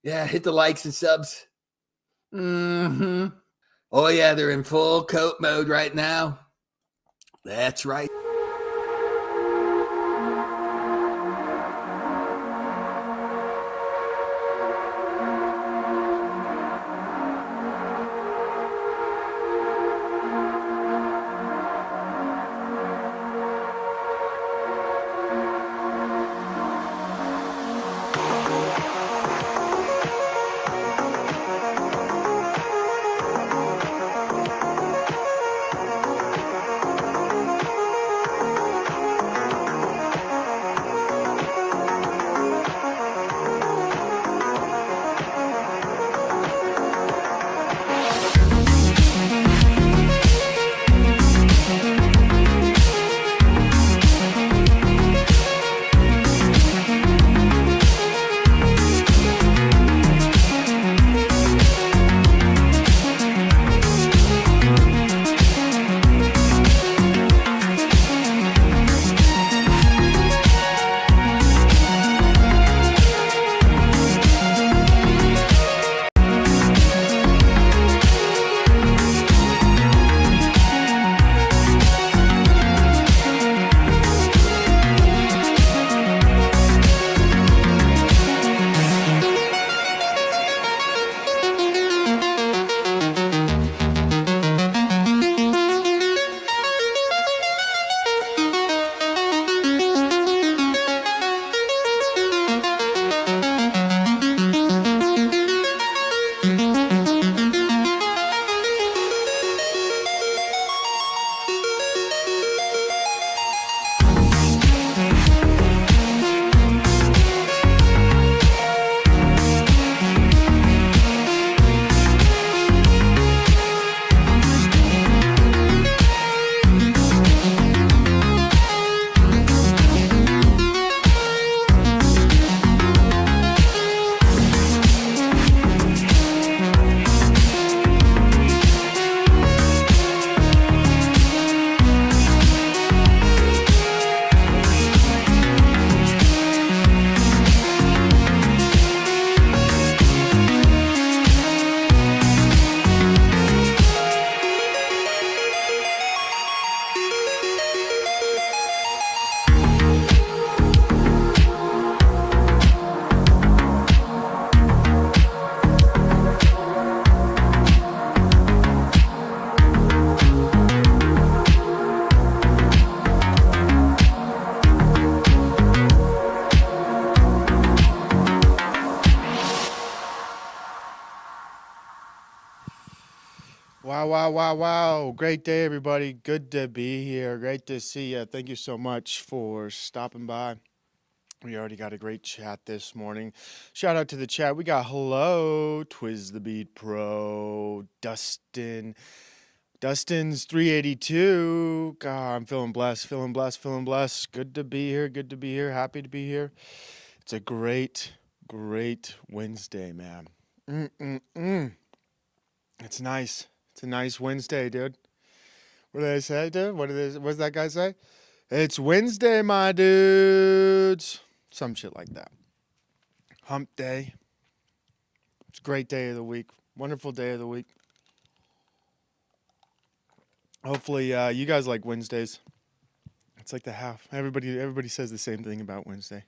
Yeah, hit the likes and subs. Oh, yeah, they're in full coat mode right now. That's right. Wow. Great day, everybody. Good to be here. Great to see you. Thank you so much for stopping by. We already got a great chat this morning. Shout out to the chat. We got hello, Twiz the Beat Pro, Dustin. Dustin's 382. God, I'm feeling blessed. Good to be here. Happy to be here. It's a great Wednesday, man. It's nice. It's a nice Wednesday, dude. What did I say, dude? What does that guy say? It's Wednesday, my dudes. Some shit like that. Hump day. It's a great day of the week. Wonderful day of the week. Hopefully, you guys like Wednesdays. It's like the half. Everybody says the same thing about Wednesday.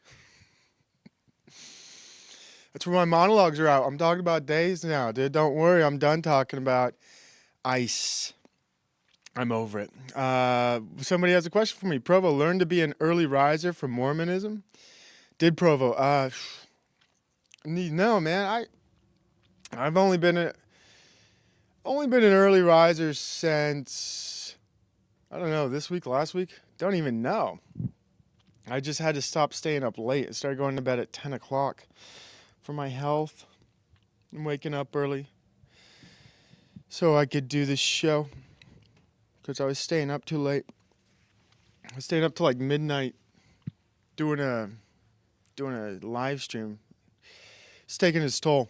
That's where my monologues are out. I'm talking about days now, dude. Don't worry. I'm done talking about ice. I'm over it. Somebody has a question for me. Provo, learned to be an early riser from Mormonism? Did Provo? No, man. I've only been an early riser since, I don't know, this week, last week? Don't even know. I just had to stop staying up late. I started going to bed at 10 o'clock for my health and waking up early so I could do this show because I was staying up too late. I was staying up till like midnight doing a live stream. It's taking its toll.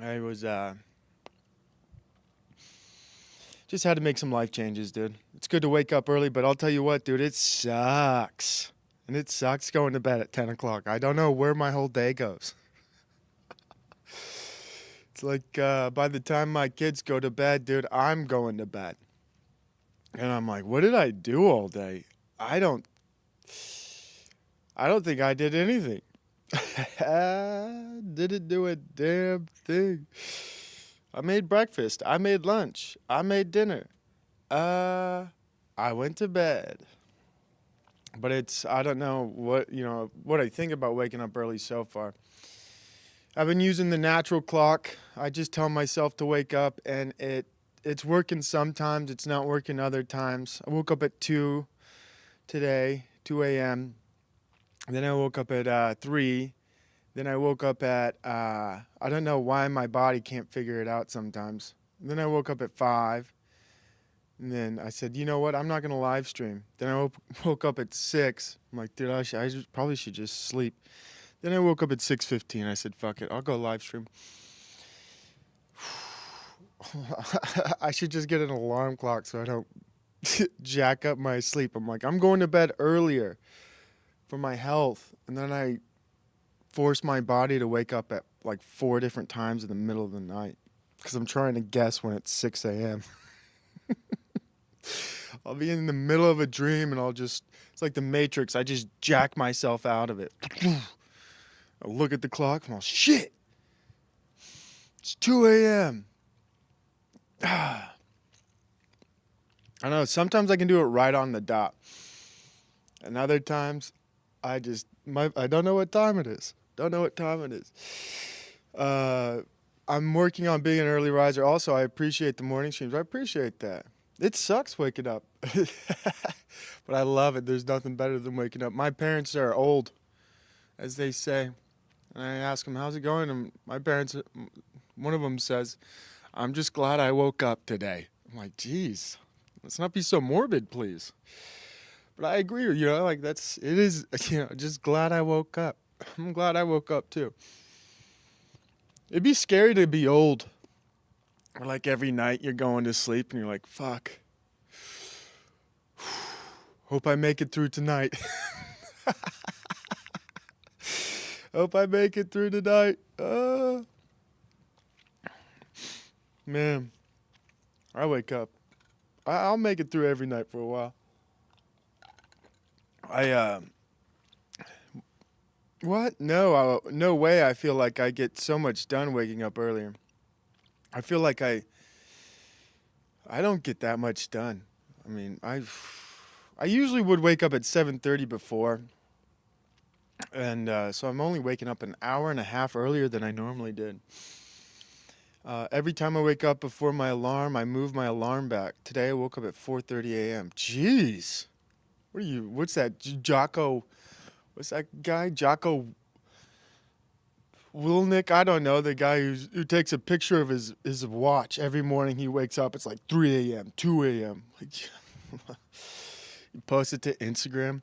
I was just had to make some life changes, dude. It's good to wake up early, but I'll tell you what, dude, it sucks. And it sucks going to bed at 10 o'clock. I don't know where my whole day goes. like by the time my kids go to bed, dude, I'm going to bed. And I'm like, what did I do all day? I don't think I did anything. Didn't do a damn thing. I made breakfast. I made lunch. I made dinner. I went to bed. But I don't know what I think about waking up early so far. I've been using the natural clock. I just tell myself to wake up, and it's working sometimes. It's not working other times. I woke up at 2 today, 2 a.m. Then I woke up at 3. Then I woke up at, I don't know why my body can't figure it out sometimes. Then I woke up at 5. And then I said, you know what? I'm not going to live stream. Then I woke up at 6. I'm like, dude, probably should just sleep. Then I woke up at 6:15. I said, fuck it. I'll go live stream. I should just get an alarm clock so I don't jack up my sleep. I'm like, I'm going to bed earlier for my health. And then I force my body to wake up at like 4 different times in the middle of the night because I'm trying to guess when it's 6 a.m. I'll be in the middle of a dream and it's like the Matrix. I just jack myself out of it. I look at the clock and I'm shit. It's 2 a.m. I know, sometimes I can do it right on the dot. And other times I don't know what time it is. I'm working on being an early riser. Also, I appreciate the morning streams. I appreciate that. It sucks waking up, but I love it. There's nothing better than waking up. My parents are old, as they say, and I ask them, how's it going? And my parents, one of them says, I'm just glad I woke up today. I'm like, geez, let's not be so morbid, please. But I agree, like it is, just glad I woke up. I'm glad I woke up too. It'd be scary to be old. Or like every night you're going to sleep and you're like, fuck. Hope I make it through tonight. Hope I make it through tonight. Man, I wake up. I'll make it through every night for a while. What? No way I feel like I get so much done waking up earlier. I feel like I don't get that much done. I mean, I usually would wake up at 7:30 before, and so I'm only waking up an hour and a half earlier than I normally did. Every time I wake up before my alarm, I move my alarm back. Today I woke up at 4:30 a.m. Jeez, what's that, Jocko? What's that guy, Jocko Wilnick? I don't know, the guy who takes a picture of his watch every morning he wakes up. It's like 3 a.m., 2 a.m. He posts it to Instagram.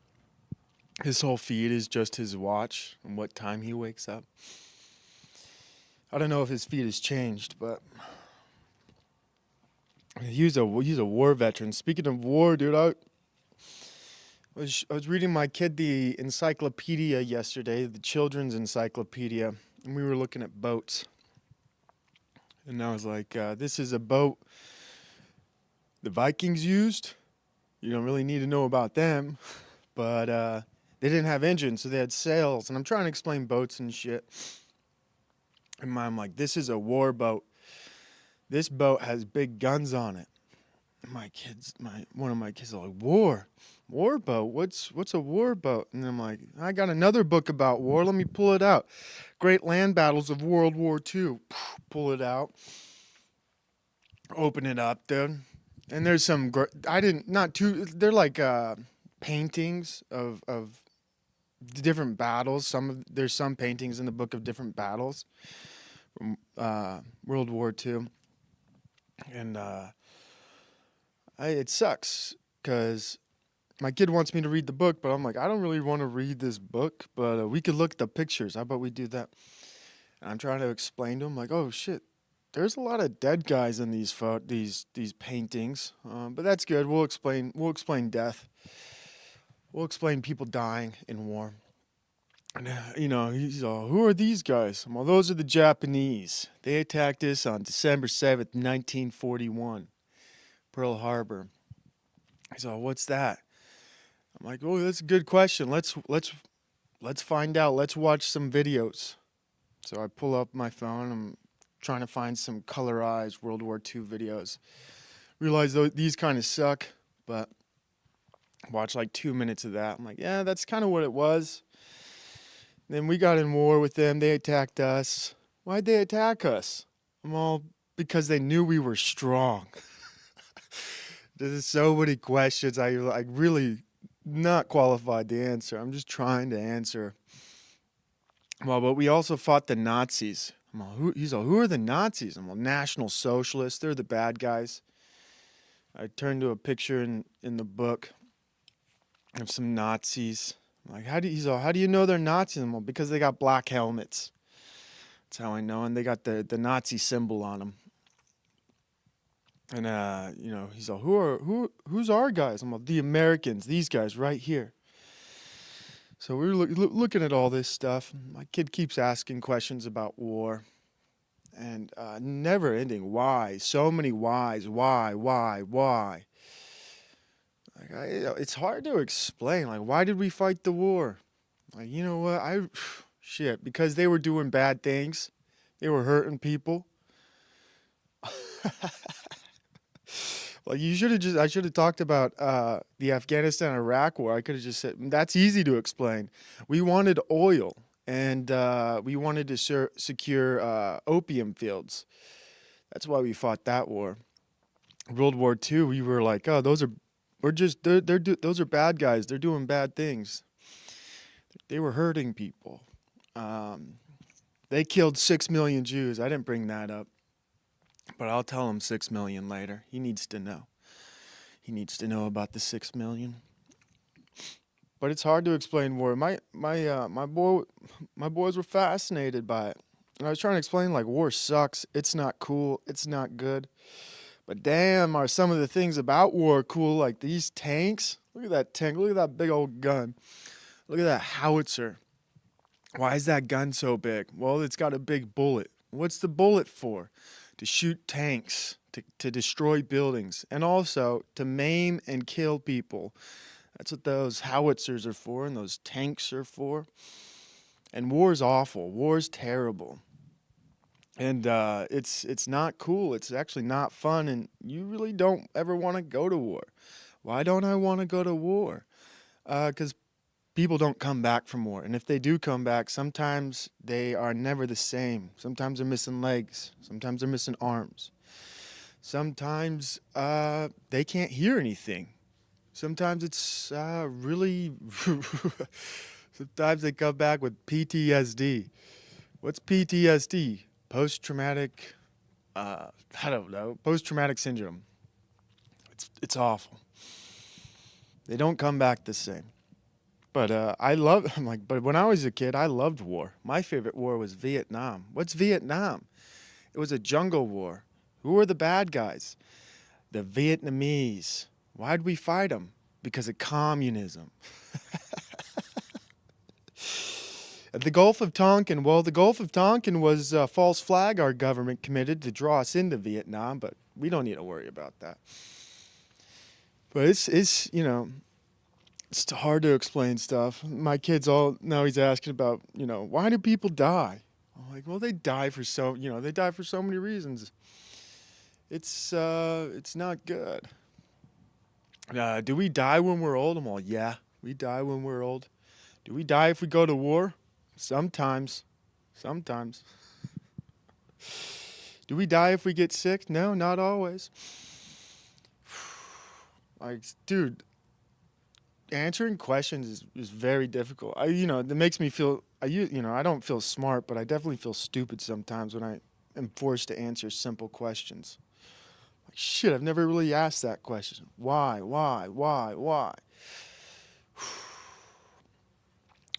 His whole feed is just his watch and what time he wakes up. I don't know if his feed has changed, but he's a war veteran. Speaking of war, dude, I was reading my kid the encyclopedia yesterday, the children's encyclopedia, and we were looking at boats. And I was like, this is a boat the Vikings used. You don't really need to know about them, but they didn't have engines, so they had sails. And I'm trying to explain boats and shit. And I'm like, this is a war boat. This boat has big guns on it. And one of my kids are like, war boat? What's a war boat? And I'm like, I got another book about war. Let me pull it out. Great Land Battles of World War II. Pull it out. Open it up, dude. And there's some, they're like paintings of different battles. There's some paintings in the book of different battles from World War II. And it sucks because my kid wants me to read the book, but I'm like, I don't really want to read this book, but we could look at the pictures. How about we do that? And I'm trying to explain to him, like, oh shit, there's a lot of dead guys in these paintings, but that's good. We'll explain death. We'll explain people dying in war. And, he's all, who are these guys? Well, those are the Japanese. They attacked us on December 7th, 1941, Pearl Harbor. He's all, what's that? I'm like, oh, that's a good question. Let's find out. Let's watch some videos. So I pull up my phone. I'm trying to find some colorized World War II videos. Realize these kind of suck, but watch like 2 minutes of that. I'm like, yeah, that's kind of what it was. Then we got in war with them. They attacked us. Why'd they attack us? Well, because they knew we were strong. There's so many questions I really not qualified to answer. I'm just trying to answer. Well, but we also fought the Nazis. He's all, who are the Nazis? I'm all, National Socialists. They're the bad guys. I turned to a picture in the book of some Nazis. I'm like, how do you know they're Nazis? I'm all, because they got black helmets. That's how I know. And they got the Nazi symbol on them. And he's all, who's our guys? I'm all, the Americans. These guys right here. So we were looking at all this stuff. My kid keeps asking questions about war. And never ending why. So many whys. Why? Like, it's hard to explain. Like, why did we fight the war? Like, you know what? Shit, because they were doing bad things. They were hurting people. Like, I should have talked about the Afghanistan-Iraq war. I could have just said, that's easy to explain. We wanted oil, and we wanted to secure opium fields. That's why we fought that war. World War II, we were like, oh, those are bad guys. They're doing bad things. They were hurting people. They killed 6 million Jews. I didn't bring that up. But I'll tell him 6 million later. He needs to know. He needs to know about the 6 million. But it's hard to explain war. My boys were fascinated by it. And I was trying to explain, like, war sucks. It's not cool. It's not good. But damn, are some of the things about war cool, like these tanks? Look at that tank. Look at that big old gun. Look at that howitzer. Why is that gun so big? Well, it's got a big bullet. What's the bullet for? To shoot tanks, to destroy buildings, and also to maim and kill people. That's what those howitzers are for, and those tanks are for. And war's awful. War's terrible. And it's not cool. It's actually not fun, and you really don't ever want to go to war. Why don't I want to go to war? Because people don't come back from war. And if they do come back, sometimes they are never the same. Sometimes they're missing legs. Sometimes they're missing arms. Sometimes they can't hear anything. Sometimes it's really... Sometimes they come back with PTSD. What's PTSD? Post-traumatic... I don't know. Post-traumatic syndrome. It's awful. They don't come back the same. But but when I was a kid, I loved war. My favorite war was Vietnam. What's Vietnam? It was a jungle war. Who were the bad guys? The Vietnamese. Why'd we fight them? Because of communism. The Gulf of Tonkin. Well, the Gulf of Tonkin was a false flag our government committed to draw us into Vietnam, but we don't need to worry about that. But it's it's hard to explain stuff. My kids now he's asking about, why do people die? I'm like, well, they die for so many reasons. It's not good. Do we die when we're old? I'm all, yeah, we die when we're old. Do we die if we go to war? Sometimes. Do we die if we get sick? No, not always. Like, dude, answering questions is very difficult. It makes me feel, I don't feel smart, but I definitely feel stupid sometimes when I am forced to answer simple questions. Like, shit, I've never really asked that question. Why?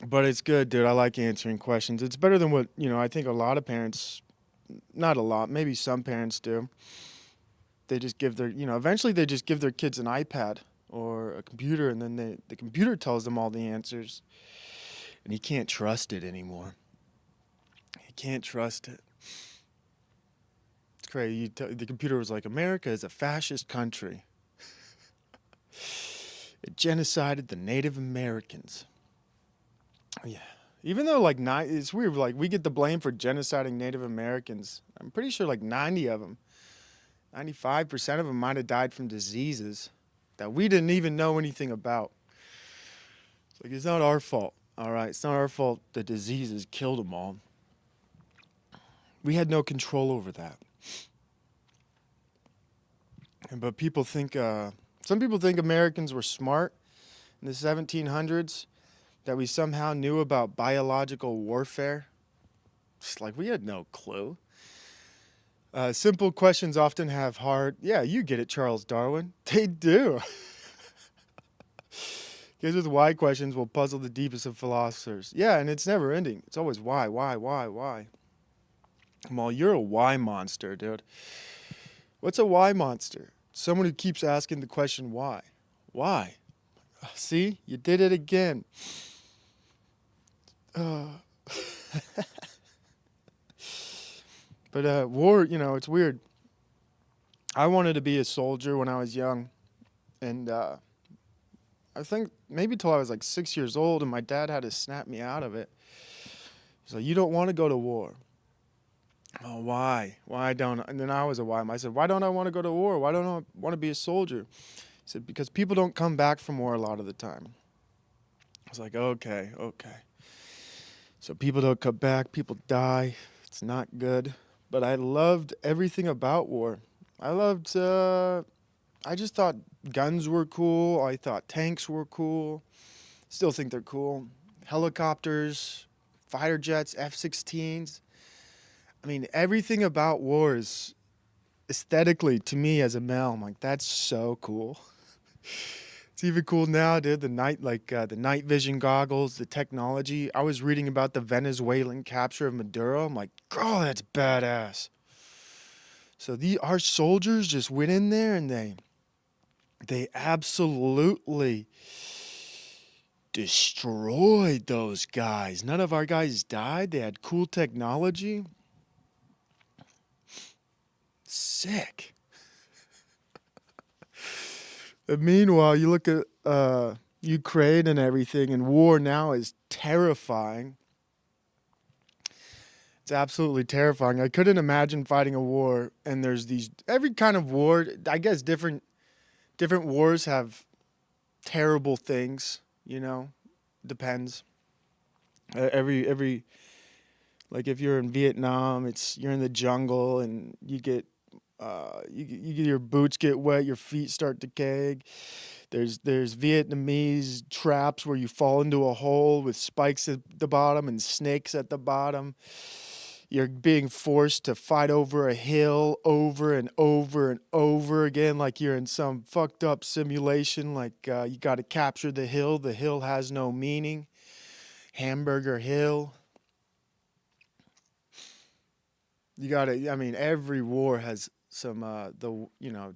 But it's good, dude. I like answering questions. It's better than what, I think a lot of parents, not a lot, maybe some parents do. They just give eventually they just give their kids an iPad or a computer, and then the computer tells them all the answers. And you can't trust it anymore. You can't trust it. It's crazy. The computer was like, America is a fascist country. It genocided the Native Americans. Yeah. Even though, like, it's weird, like, we get the blame for genociding Native Americans. I'm pretty sure, like, 90 of them, 95% of them might have died from diseases that we didn't even know anything about. It's like, it's not our fault, all right? It's not our fault the diseases killed them all. We had no control over that. But people think, some people think Americans were smart in the 1700s, that we somehow knew about biological warfare. It's like, we had no clue. Simple questions often have hard... Yeah, you get it, Charles Darwin. They do. Kids with why questions will puzzle the deepest of philosophers. Yeah, and it's never ending. It's always why. Well, you're a why monster, dude. What's a why monster? Someone who keeps asking the question why. Why? See? You did it again. But war, it's weird. I wanted to be a soldier when I was young. And I think maybe till I was like 6 years old, and my dad had to snap me out of it. He's like, you don't want to go to war. Oh, why? Why don't I? And then I was a why. I said, why don't I want to go to war? Why don't I want to be a soldier? He said, because people don't come back from war a lot of the time. I was like, okay. So people don't come back, people die. It's not good. But I loved everything about war. I just thought guns were cool. I thought tanks were cool. Still think they're cool. Helicopters, fighter jets, F-16s. I mean, everything about war is aesthetically, to me as a male, I'm like, that's so cool. It's even cool now, dude. The night vision goggles, the technology. I was reading about the Venezuelan capture of Maduro. I'm like, oh, that's badass. So our soldiers just went in there and they absolutely destroyed those guys. None of our guys died. They had cool technology. Sick. And meanwhile, you look at Ukraine and everything, and war now is terrifying. It's absolutely terrifying. I couldn't imagine fighting a war, and there's every kind of war. I guess different wars have terrible things. Depends. Every like if you're in Vietnam, you're in the jungle and you get your boots get wet, your feet start to cag. There's Vietnamese traps where you fall into a hole with spikes at the bottom and snakes at the bottom. You're being forced to fight over a hill over and over and over again, like you're in some fucked up simulation, like you got to capture the hill. The hill has no meaning. Hamburger Hill. Every war has some,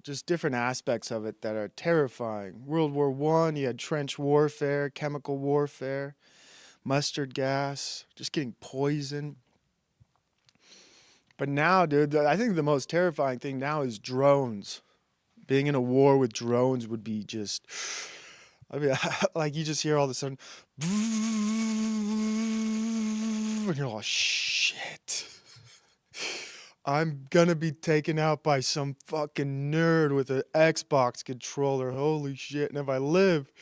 just different aspects of it that are terrifying. World War I, you had trench warfare, chemical warfare, mustard gas, just getting poisoned. But now, dude, I think the most terrifying thing now is drones. Being in a war with drones would be just... like you just hear all of a sudden... And you're like, shit. I'm gonna be taken out by some fucking nerd with an Xbox controller. Holy shit. And if I live,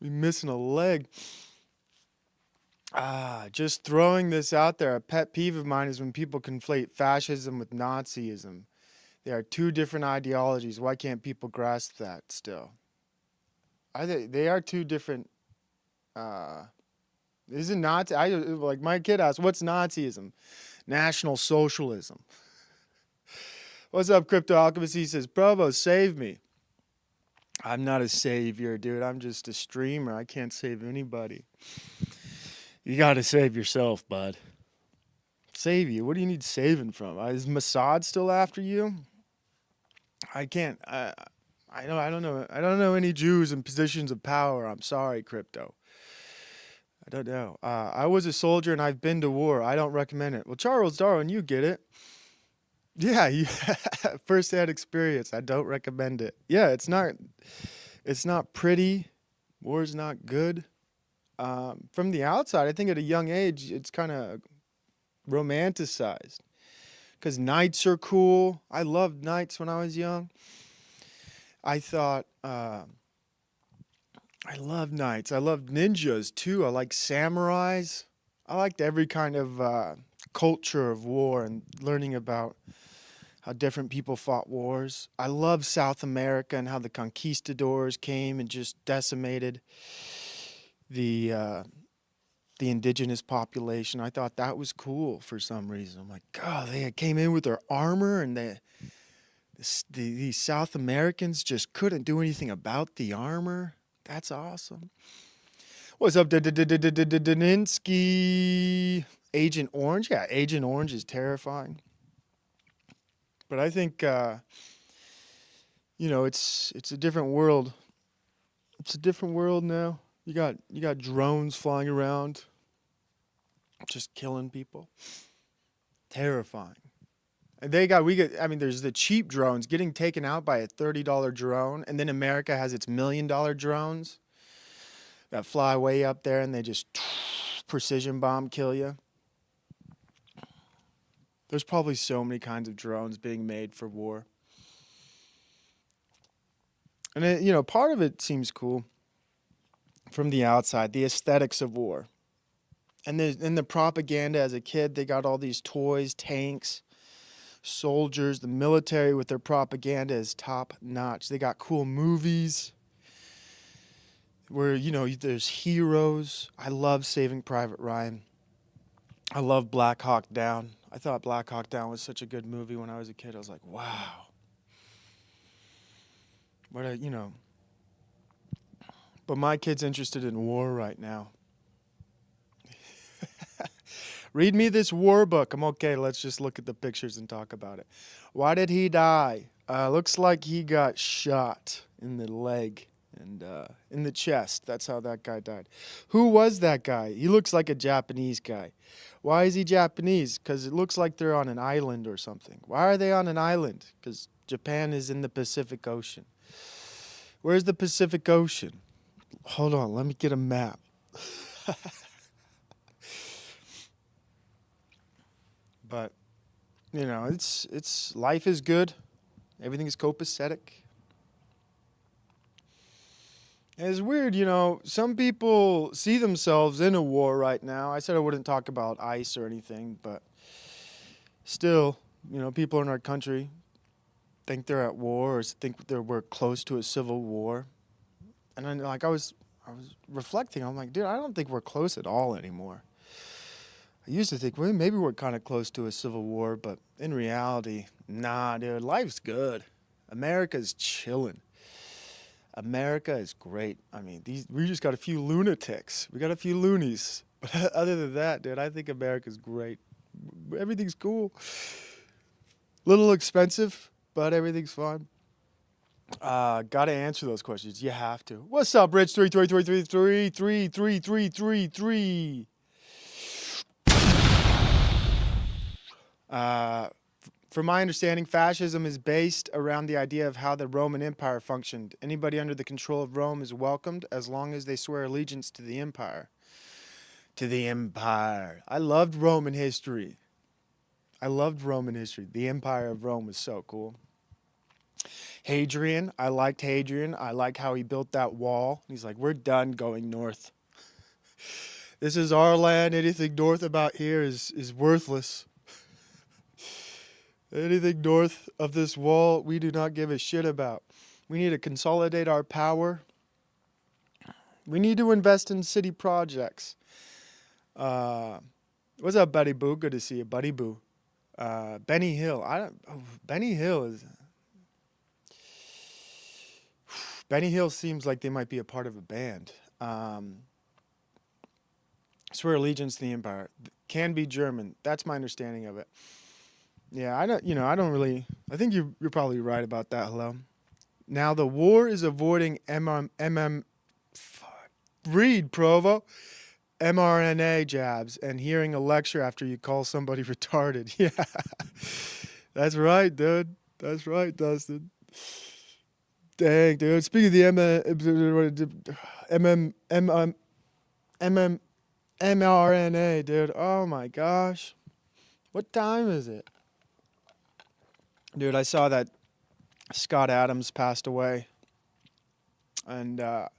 I'll be missing a leg. Just throwing this out there. A pet peeve of mine is when people conflate fascism with Nazism. They are two different ideologies. Why can't people grasp that still? They are two different. Isn't Nazi? Like my kid asked, "What's Nazism?" National Socialism. What's up, Crypto Alchemist? He says, "Provo, save me." I'm not a savior, dude. I'm just a streamer. I can't save anybody. You gotta save yourself, bud. Save you? What do you need saving from? Is Mossad still after you? I can't. I don't know. I don't know any Jews in positions of power. I'm sorry, Crypto. I don't know. I was a soldier and I've been to war. I don't recommend it. Well, Charles Darwin, you get it. Yeah, you first-hand experience. I don't recommend it. Yeah, it's not pretty. War's not good. From the outside, I think at a young age, it's kind of romanticized because knights are cool. I loved knights when I was young. I thought I love knights. I love ninjas too. I like samurais. I liked every kind of culture of war and learning about how different people fought wars. I love South America and how the conquistadors came and just decimated the indigenous population. I thought that was cool for some reason. I'm like, God, they came in with their armor and these South Americans just couldn't do anything about the armor. That's awesome. What's up, Daninsky? Agent Orange? Yeah, Agent Orange is terrifying. But I think, it's a different world. It's a different world now. You got drones flying around, just killing people. Terrifying. And there's the cheap drones getting taken out by a $30 drone, and then America has its $1 million drones that fly way up there and they just precision bomb kill you. There's probably so many kinds of drones being made for war. And part of it seems cool from the outside, the aesthetics of war. And the propaganda as a kid, they got all these toys, tanks, soldiers, the military with their propaganda is top notch. They got cool movies where, there's heroes. I love Saving Private Ryan. I love Black Hawk Down. I thought Black Hawk Down was such a good movie when I was a kid. I was like, wow. But my kid's interested in war right now. Read me this war book. I'm okay. Let's just look at the pictures and talk about it. Why did he die? Looks like he got shot in the leg and in the chest. That's how that guy died. Who was that guy? He looks like a Japanese guy. Why is he Japanese? Because it looks like they're on an island or something. Why are they on an island? Because Japan is in the Pacific Ocean. Where's the Pacific Ocean? Hold on. Let me get a map. But, it's life is good. Everything is copacetic. And it's weird, some people see themselves in a war right now. I said I wouldn't talk about ICE or anything, but still, people in our country think they're at war or think we're close to a civil war. And then, I was reflecting. I'm like, dude, I don't think we're close at all anymore. I used to think, well, maybe we're kind of close to a civil war, but in reality, nah, dude, life's good. America's chilling. America is great. I mean, we just got a few lunatics. We got a few loonies. But other than that, dude, I think America's great. Everything's cool. Little expensive, but everything's fun. Gotta answer those questions. You have to. What's up, Rich? 33333333333. From my understanding, fascism is based around the idea of how the Roman Empire functioned. Anybody under the control of Rome is welcomed as long as they swear allegiance to the empire. To the empire. I loved Roman history. The Empire of Rome was so cool. Hadrian, I liked Hadrian. I like how he built that wall. He's like, we're done going north. This is our land. Anything north about here is worthless. Anything north of this wall, we do not give a shit about. We need to consolidate our power. We need to invest in city projects. What's up, Buddy Boo? Good to see you, Buddy Boo. Benny Hill. Benny Hill seems like they might be a part of a band. Swear allegiance to the empire. Can be German. That's my understanding of it. Yeah, I think you're probably right about that, hello. Now the war is avoiding read, Provo. mRNA jabs and hearing a lecture after you call somebody retarded. Yeah, that's right, dude. That's right, Dustin. Dang, dude. Speaking of the mRNA, dude. Oh my gosh. What time is it? Dude, I saw that Scott Adams passed away. And I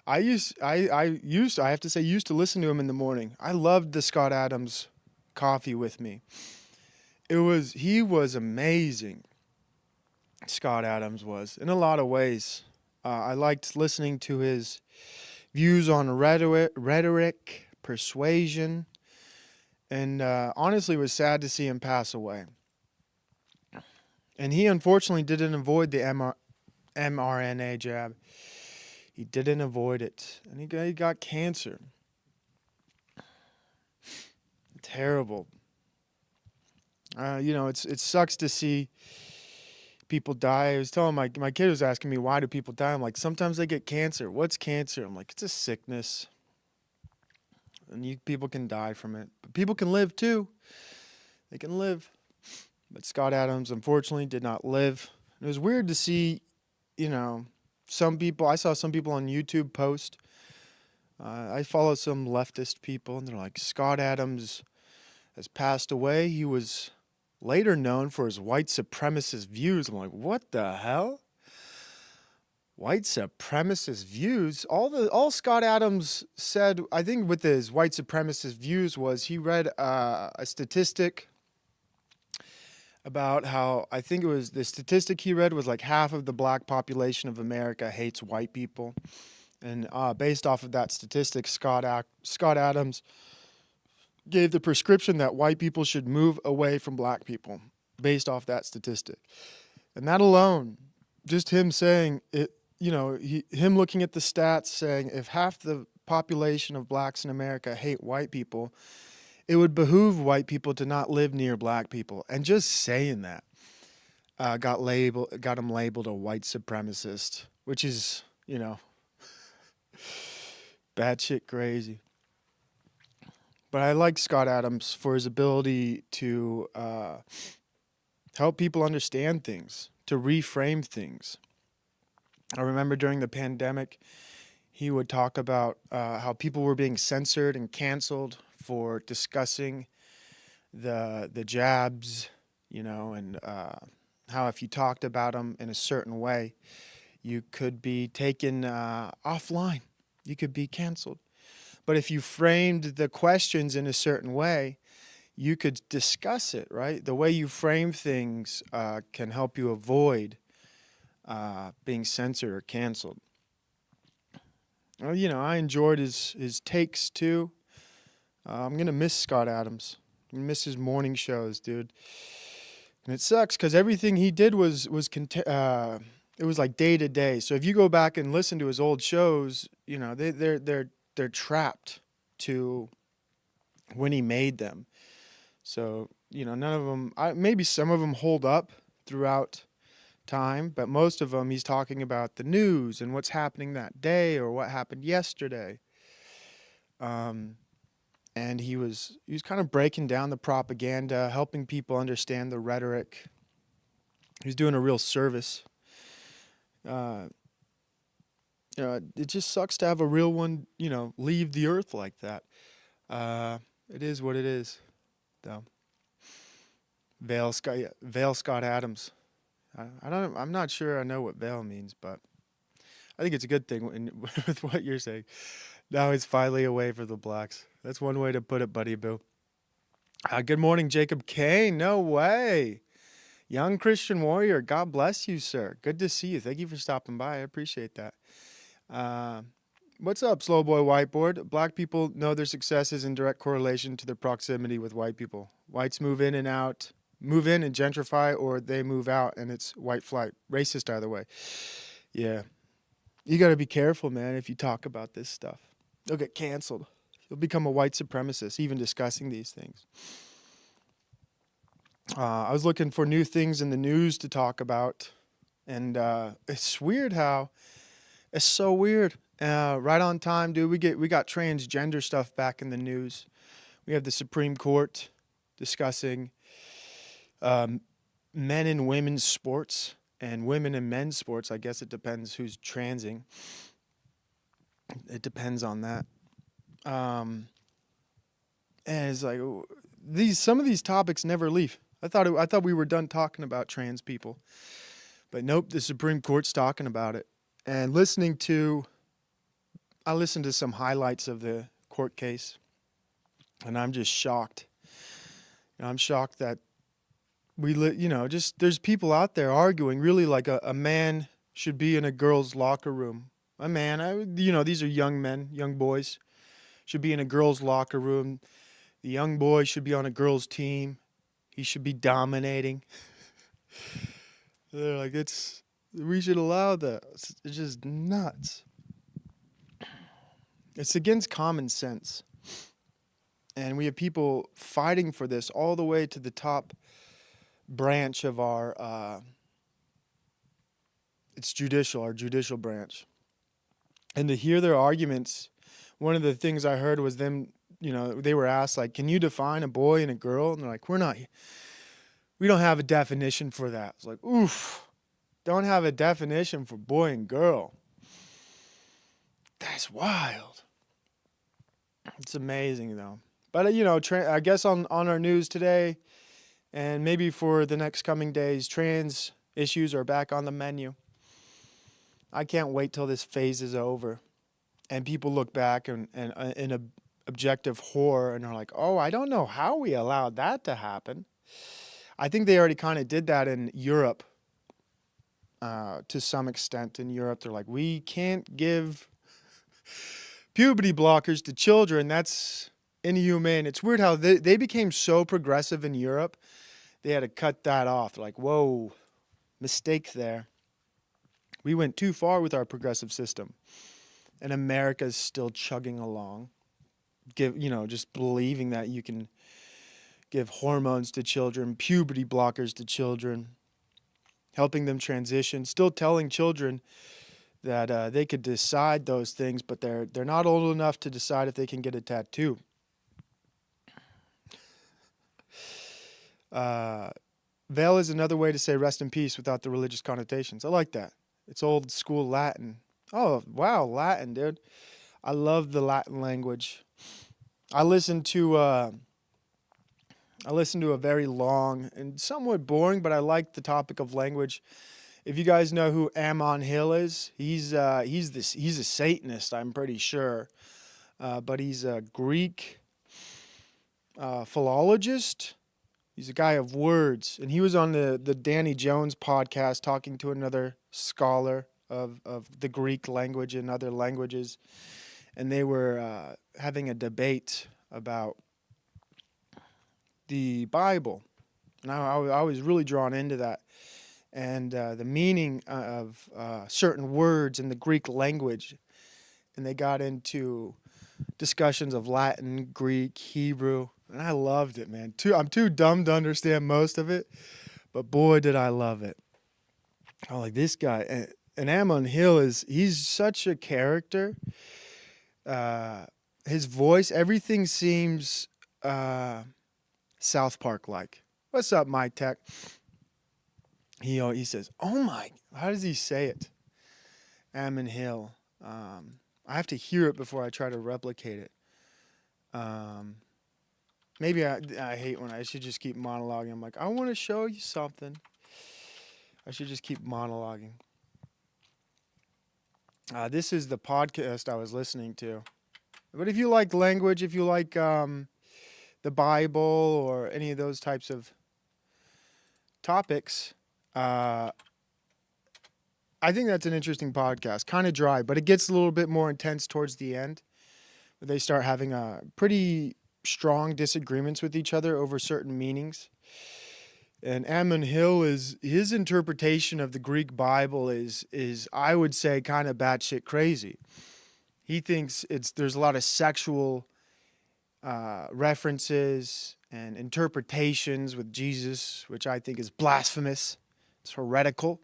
have to say, used to listen to him in the morning. I loved the Scott Adams Coffee with Me. He was amazing. Scott Adams was, in a lot of ways. I liked listening to his views on rhetoric, persuasion, and honestly was sad to see him pass away. And he unfortunately didn't avoid the mRNA jab. He didn't avoid it, and he got cancer. Terrible. It sucks to see people die. I was telling my kid was asking me, why do people die? I'm like, sometimes they get cancer. What's cancer? I'm like, it's a sickness. And people can die from it. But people can live too. They can live. But Scott Adams, unfortunately, did not live. It was weird to see, some people. I saw some people on YouTube post. I follow some leftist people, and they're like, Scott Adams has passed away. He was later known for his white supremacist views. I'm like, what the hell? White supremacist views? All Scott Adams said, I think, with his white supremacist views was he read a statistic about how, I think it was the statistic he read was like half of the black population of America hates white people. And based off of that statistic, Scott Adams gave the prescription that white people should move away from black people based off that statistic. And that alone, just him saying it, him looking at the stats saying if half the population of blacks in America hate white people, it would behoove white people to not live near black people. And just saying that got him labeled a white supremacist, which is, batshit crazy. But I like Scott Adams for his ability to help people understand things, to reframe things. I remember during the pandemic, he would talk about how people were being censored and canceled for discussing the jabs, and how if you talked about them in a certain way, you could be taken offline. You could be canceled. But if you framed the questions in a certain way, you could discuss it, right? The way you frame things can help you avoid being censored or canceled. I enjoyed his takes too. I'm going to miss Scott Adams. I'm going to miss his morning shows, dude. And it sucks because everything he did was it was like day to day. So if you go back and listen to his old shows, they're trapped to when he made them. So, none of them, maybe some of them hold up throughout time, but most of them he's talking about the news and what's happening that day or what happened yesterday. And he was kind of breaking down the propaganda, helping people understand the rhetoric. He was doing a real service. It just sucks to have a real one, leave the earth like that. It is what it is, though. Vale Scott Adams. I'm not sure I know what Vale means, but I think it's a good thing with what you're saying. Now he's finally away from the blacks. That's one way to put it, buddy boo. Good morning, Jacob Kane. No way. Young Christian warrior. God bless you, sir. Good to see you. Thank you for stopping by. I appreciate that. What's up, Slow Boy Whiteboard? Black people know their success is in direct correlation to their proximity with white people. Whites move in and gentrify, or they move out and it's white flight. Racist either way. Yeah. You got to be careful, man, if you talk about this stuff. You'll get canceled. You'll become a white supremacist, even discussing these things. I was looking for new things in the news to talk about, and it's weird how, it's so weird Right on time, dude. We got transgender stuff back in the news. We have the Supreme Court discussing men and women's sports and women and men's sports. I guess it depends who's transing. It depends on that. And it's like some of these topics never leave. I thought we were done talking about trans people, but nope. The Supreme Court's talking about it. And I listened to some highlights of the court case, and I'm just shocked. I'm shocked that there's people out there arguing really like a man should be in a girl's locker room. A man, these are young men, young boys, should be in a girl's locker room. The young boy should be on a girl's team. He should be dominating. They're like, we should allow that. It's just nuts. It's against common sense. And we have people fighting for this all the way to the top branch of our judicial branch. And to hear their arguments, one of the things I heard was them, they were asked, like, can you define a boy and a girl? And they're like, we don't have a definition for that. It's like, oof, don't have a definition for boy and girl. That's wild. It's amazing, though. But, I guess on our news today, and maybe for the next coming days, trans issues are back on the menu. I can't wait till this phase is over and people look back and in objective horror and are like, oh, I don't know how we allowed that to happen. I think they already kind of did that in Europe to some extent. In Europe, they're like, we can't give puberty blockers to children. That's inhumane. It's weird how they became so progressive in Europe. They had to cut that off. Like, whoa, mistake there. We went too far with our progressive system. And America's still chugging along. Just believing that you can give hormones to children, puberty blockers to children, helping them transition, still telling children that they could decide those things, but they're not old enough to decide if they can get a tattoo. Veil is another way to say rest in peace without the religious connotations. I like that. It's old school Latin. Oh, wow, Latin, dude. I love the Latin language. I listened to a very long and somewhat boring, but I like the topic of language. If you guys know who Ammon Hill is, he's a Satanist, I'm pretty sure. But he's a Greek philologist. He's a guy of words, and he was on the Danny Jones podcast talking to another scholar of the Greek language and other languages, and they were having a debate about the Bible, and I was really drawn into that, and the meaning of certain words in the Greek language, and they got into discussions of Latin, Greek, Hebrew. And I loved it, man. I'm too dumb to understand most of it, but boy, did I love it. I like this guy. And Ammon Hill he's such a character. His voice, everything seems South Park-like. What's up, Mike Tech? He says, oh my, how does he say it? Ammon Hill. I have to hear it before I try to replicate it. Maybe I hate when I should just keep monologuing. I'm like, I want to show you something. I should just keep monologuing. This is the podcast I was listening to. But if you like language, if you like the Bible or any of those types of topics, I think that's an interesting podcast. Kind of dry, but it gets a little bit more intense towards the end. They start having pretty strong disagreements with each other over certain meanings. And Ammon Hill his interpretation of the Greek Bible is I would say kind of batshit crazy. He thinks there's a lot of sexual references and interpretations with Jesus, which I think is blasphemous. It's heretical.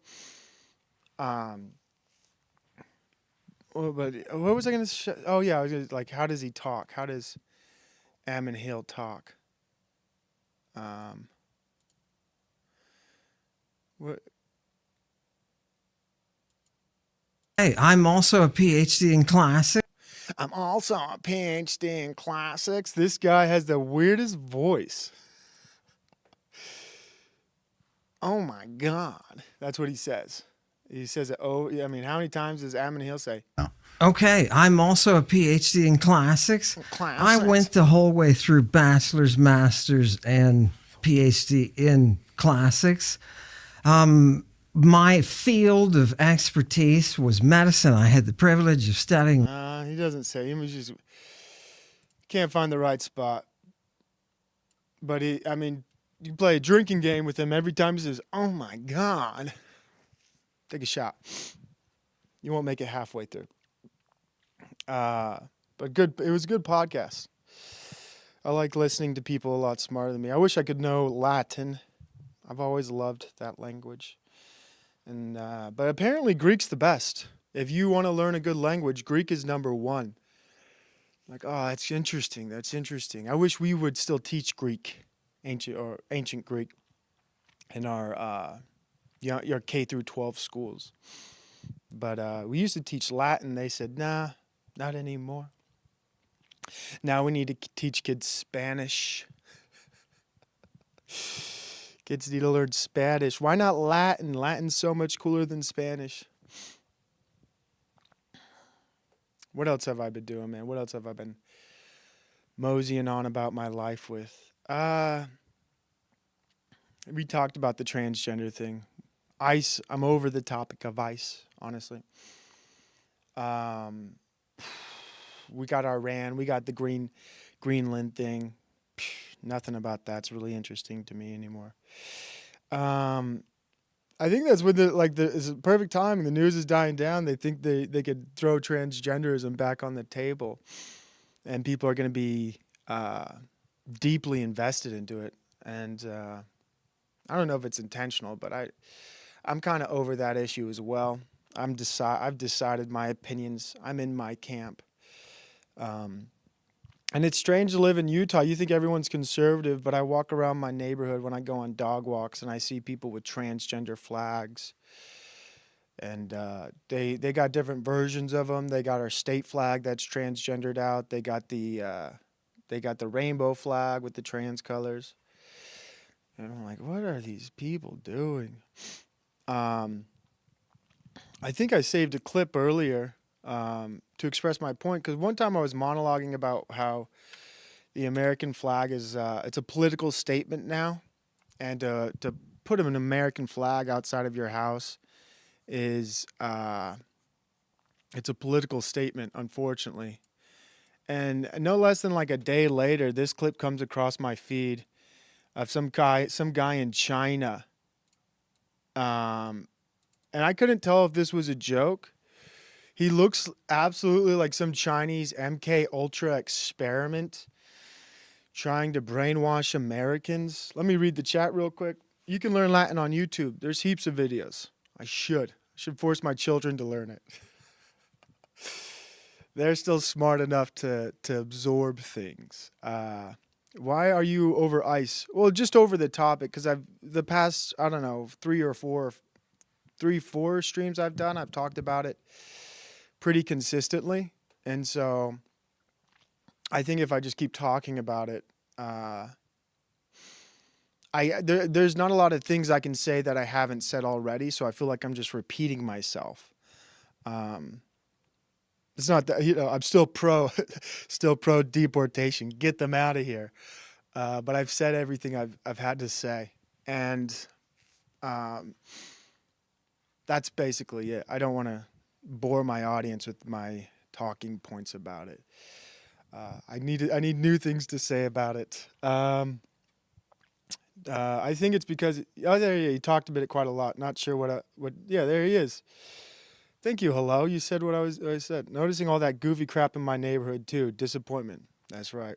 but what was I going to oh, yeah, I was gonna, like, how does he talk? How does Ammon Hill talk? What? Hey, I'm also a PhD in classics. I'm also a PhD in classics. This guy has the weirdest voice. Oh my God. That's what he says. He says it. Oh, I mean, how many times does Ammon Hill say? Okay, I'm also a PhD in classics. I went the whole way through bachelor's, master's, and PhD in classics. My field of expertise was medicine. I had the privilege of studying. He doesn't say. He was just can't find the right spot. But I mean, you play a drinking game with him every time he says, "Oh my God." Take a shot. You won't make it halfway through. But good. It was a good podcast. I like listening to people a lot smarter than me. I wish I could know Latin. I've always loved that language. And but apparently Greek's the best. If you want to learn a good language, Greek is number one. Like, oh, that's interesting. That's interesting. I wish we would still teach Greek, ancient Greek, in our your K through 12 schools. But we used to teach Latin. They said, nah, not anymore. Now we need to teach kids Spanish. Kids need to learn Spanish. Why not Latin? Latin's so much cooler than Spanish. What else have I been doing, man? What else have I been moseying on about my life with? We talked about the transgender thing. ICE, I'm over the topic of ICE, honestly. We got Iran. We got the Greenland thing. Nothing about that's really interesting to me anymore. I think that's when it's a perfect time. The news is dying down. They think they could throw transgenderism back on the table, and people are going to be deeply invested into it. And I don't know if it's intentional, but I'm kind of over that issue as well. I've decided my opinions. I'm in my camp. And it's strange to live in Utah. You think everyone's conservative, but I walk around my neighborhood when I go on dog walks and I see people with transgender flags. And they got different versions of them. They got our state flag that's transgendered out. They got the rainbow flag with the trans colors. And I'm like, what are these people doing? I think I saved a clip earlier to express my point, because one time I was monologuing about how the American flag is it's a political statement now, and to put an American flag outside of your house is it's a political statement, unfortunately. And no less than like a day later, this clip comes across my feed of some guy in China, and I couldn't tell if this was a joke. He looks absolutely like some Chinese MK Ultra experiment trying to brainwash Americans. Let me read the chat real quick. You can learn Latin on YouTube. There's heaps of videos. I should force my children to learn it. They're still smart enough to absorb things. Why are you over ICE? Well, just over the topic, because the past, I don't know, 4 streams I've done, I've talked about it pretty consistently. And so I think if I just keep talking about it, there's not a lot of things I can say that I haven't said already. So I feel like I'm just repeating myself. It's not that, I'm still pro deportation. Get them out of here. But I've said everything I've had to say. And that's basically it. I don't want to bore my audience with my talking points about it. I need new things to say about it. I think it's because he talked about it quite a lot. Not sure what. Yeah, there he is. Thank you. Hello. You said what I said. Noticing all that goofy crap in my neighborhood too. Disappointment. That's right.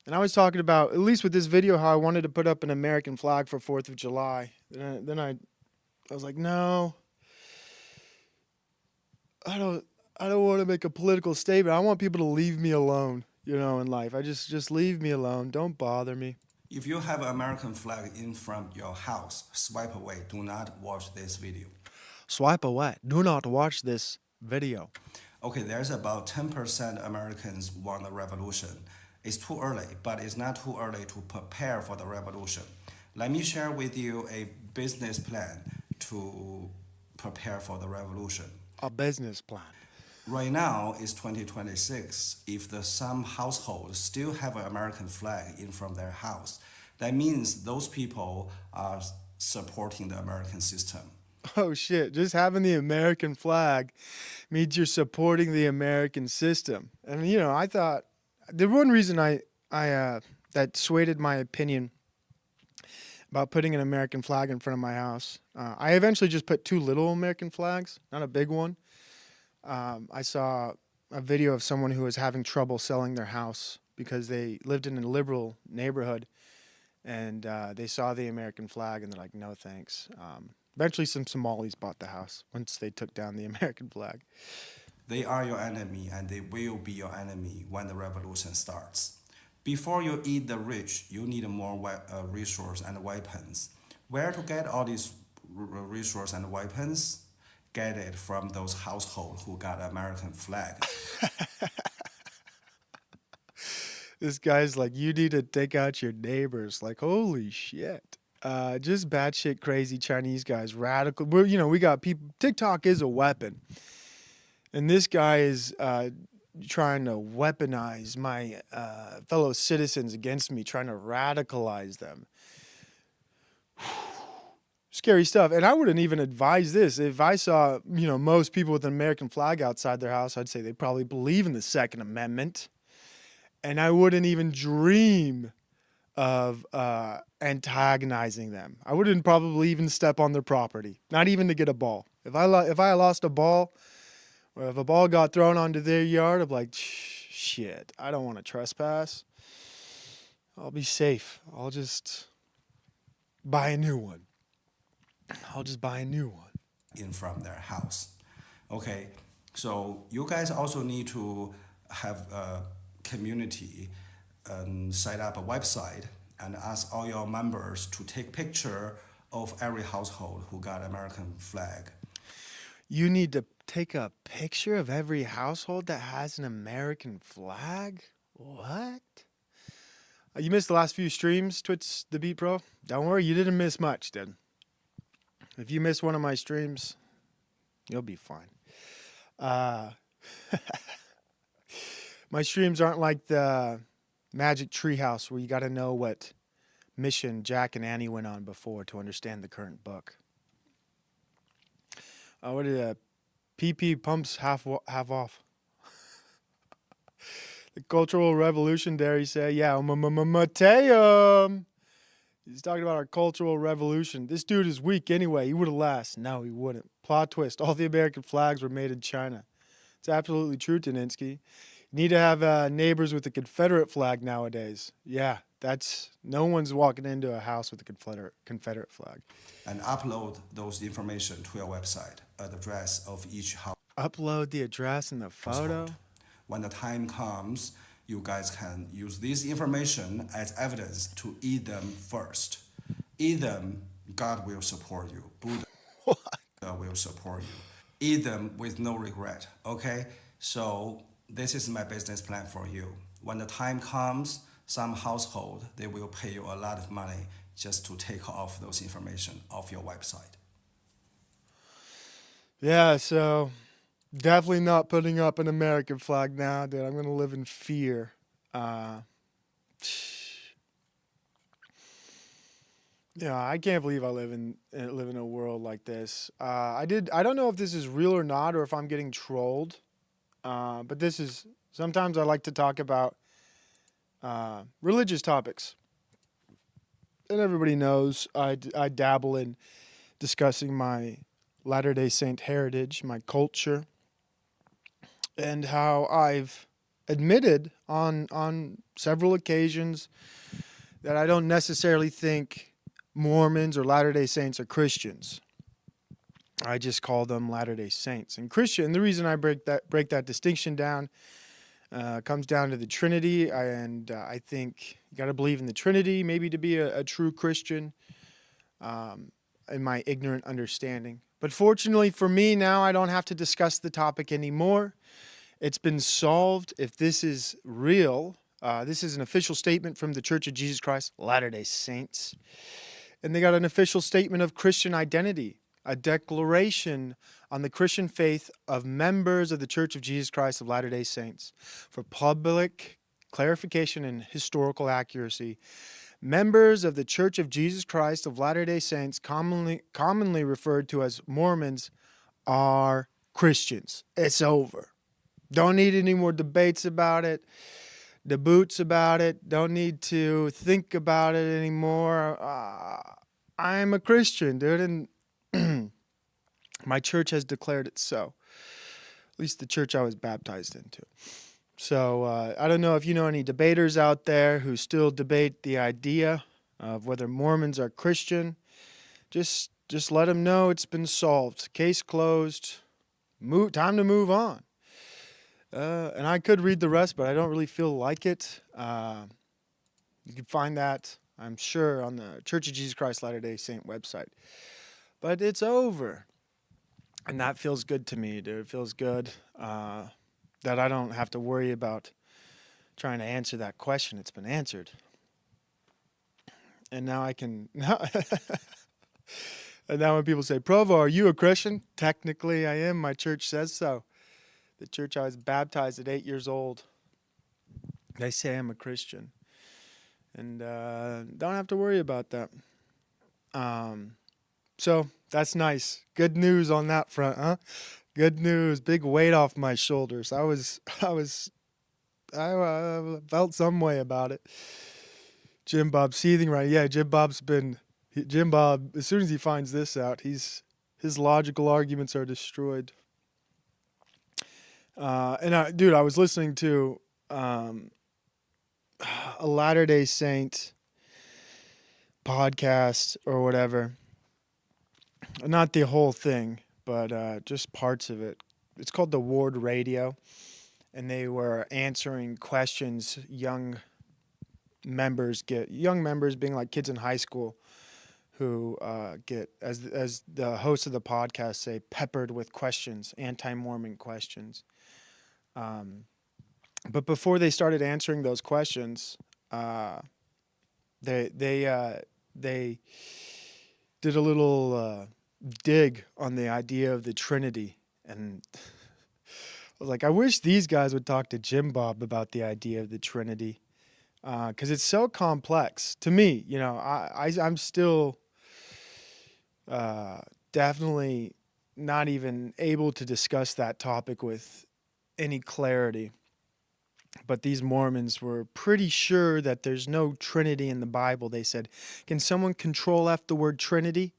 And I was talking about, at least with this video, how I wanted to put up an American flag for 4th of July. Then I was like, no. I I don't want to make a political statement. I want people to leave me alone, in life. I just leave me alone. Don't bother me. If you have an American flag in front of your house, swipe away. Do not watch this video. Swipe away. Do not watch this video. Okay, there's about 10% Americans want a revolution. It's too early, but it's not too early to prepare for the revolution. Let me share with you a business plan to prepare for the revolution. A business plan. Right now, it's 2026. If some households still have an American flag in front of their house, that means those people are supporting the American system. Oh shit, just having the American flag means you're supporting the American system. And I thought the one reason I that swayed my opinion about putting an American flag in front of my house. I eventually just put 2 little American flags, not a big one. I saw a video of someone who was having trouble selling their house because they lived in a liberal neighborhood, and they saw the American flag and they're like, no thanks. Eventually some Somalis bought the house once they took down the American flag. They are your enemy, and they will be your enemy when the revolution starts. Before you eat the rich, you need more resources and weapons. Where to get all these resources and weapons? Get it from those households who got American flag. This guy's like, you need to take out your neighbors. Like, holy shit. Just batshit crazy Chinese guys, radical. We got people. TikTok is a weapon. And this guy is trying to weaponize my fellow citizens against me, trying to radicalize them. Scary stuff. And I wouldn't even advise this. If I saw, most people with an American flag outside their house, I'd say they probably believe in the Second Amendment. And I wouldn't even dream of antagonizing them. I wouldn't probably even step on their property, not even to get a ball. If I lost a ball, or if a ball got thrown onto their yard, I'm like, shit, I don't want to trespass. I'll be safe. I'll just buy a new one. In from their house. Okay, so you guys also need to have a community and set up a website and ask all your members to take picture of every household who got American flag. You need to take a picture of every household that has an American flag? What? You missed the last few streams, Twitch the Beat Pro? Don't worry, you didn't miss much, dude. If you miss one of my streams, you'll be fine. My streams aren't like the Magic Treehouse where you got to know what mission Jack and Annie went on before to understand the current book. What did PP pumps half off? The Cultural Revolution, dare you say? Yeah, Mateo. He's talking about our Cultural Revolution. This dude is weak anyway. He would have last. No, he wouldn't. Plot twist. All the American flags were made in China. It's absolutely true, Taninsky. You need to have neighbors with a Confederate flag nowadays. Yeah, no one's walking into a house with a Confederate flag. And upload those information to your website, the address of each house. Upload the address and the photo. When the time comes, you guys can use this information as evidence to eat them first. Eat them, God will support you. Buddha will support you. Eat them with no regret, okay? So this is my business plan for you. When the time comes, some household, they will pay you a lot of money just to take off those information off your website. Yeah, so definitely not putting up an American flag now, dude. I'm going to live in fear. I can't believe I live in a world like this. I don't know if this is real or not, or if I'm getting trolled. But sometimes I like to talk about religious topics. And everybody knows I dabble in discussing my Latter-day Saint heritage, my culture, and how I've admitted on several occasions that I don't necessarily think Mormons or Latter-day Saints are Christians. I just call them Latter-day Saints. And Christian, the reason I break that distinction down comes down to the Trinity. I think you got to believe in the Trinity, maybe to be a true Christian, in my ignorant understanding. But fortunately for me now, I don't have to discuss the topic anymore. It's been solved. If this is real, this is an official statement from the Church of Jesus Christ, Latter-day Saints. And they got an official statement of Christian identity, a declaration on the Christian faith of members of the Church of Jesus Christ of Latter-day Saints. For public clarification and historical accuracy, members of the Church of Jesus Christ of Latter-day Saints, commonly referred to as Mormons, are Christians. It's over. Don't need any more debates about it, deboots about it. Don't need to think about it anymore. I'm a Christian, dude, and my church has declared it so. At least the church I was baptized into. So I don't know if you know any debaters out there who still debate the idea of whether Mormons are Christian. Just let them know it's been solved. Case closed. Time to move on. And I could read the rest, but I don't really feel like it. You can find that, I'm sure, on the Church of Jesus Christ Latter-day Saint website. But it's over. And that feels good to me, dude. It feels good that I don't have to worry about trying to answer that question. It's been answered. And now I can... And now when people say, Provo, are you a Christian? Technically, I am. My church says so. The church I was baptized at 8 years old. They say I'm a Christian. And don't have to worry about that. So that's nice. Good news on that front, huh? Good news. Big weight off my shoulders. I felt some way about it. Jim Bob seething right. Yeah, Jim Bob, as soon as he finds this out, his logical arguments are destroyed. Dude, I was listening to a Latter-day Saint podcast or whatever. Not the whole thing, but just parts of it. It's called The Ward Radio, and they were answering questions young members being like kids in high school who get, as the hosts of the podcast say, peppered with questions, anti-Mormon questions. But before they started answering those questions, they did a little dig on the idea of the Trinity, and I was like, I wish these guys would talk to Jim Bob about the idea of the Trinity, because it's so complex to me. You know, I'm still definitely not even able to discuss that topic with any clarity. But these Mormons were pretty sure that there's no Trinity in the Bible. They said, can someone control F the word Trinity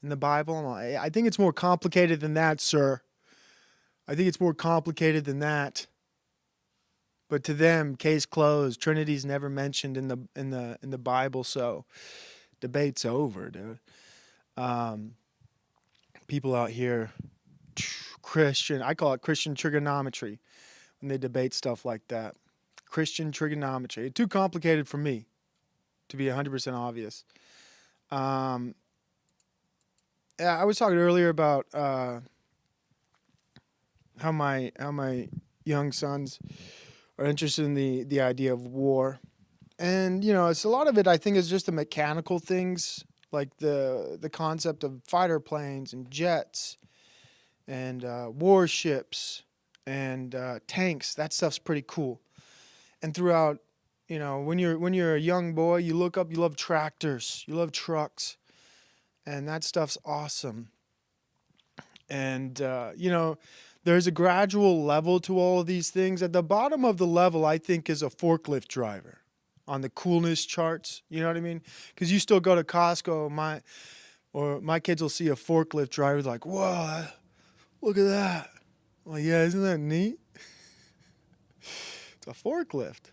in the Bible? I think it's more complicated than that, sir. I think it's more complicated than that. But to them, case closed. Trinity's never mentioned in the Bible, so debate's over, dude. People out here, Christian, I call it Christian trigonometry when they debate stuff like that. Christian trigonometry. It's too complicated for me to be 100% obvious. Yeah, I was talking earlier about how my young sons are interested in the idea of war. And, you know, it's a lot of it, I think, is just the mechanical things, like the concept of fighter planes and jets and warships and tanks. That stuff's pretty cool. And throughout, you know, when you're a young boy, you look up, you love tractors, you love trucks, and that stuff's awesome. And, you know, there's a gradual level to all of these things. At the bottom of the level, I think, is a forklift driver on the coolness charts. You know what I mean? Because you still go to Costco, my kids will see a forklift driver like, whoa, look at that. I'm like, yeah, isn't that neat? It's a forklift.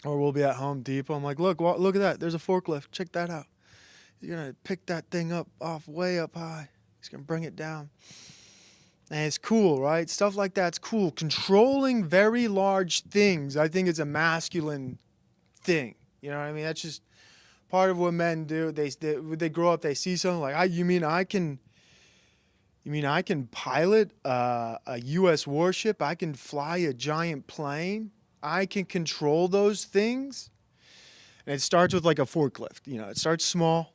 Or we'll be at Home Depot. I'm like, look at that. There's a forklift. Check that out. You're going to pick that thing up way up high. He's going to bring it down. And it's cool, right? Stuff like that's cool. Controlling very large things, I think, is a masculine thing. You know what I mean? That's just part of what men do. They grow up, they see something like, you mean I can pilot a U.S. warship? I can fly a giant plane? I can control those things? And it starts with like a forklift. You know, it starts small,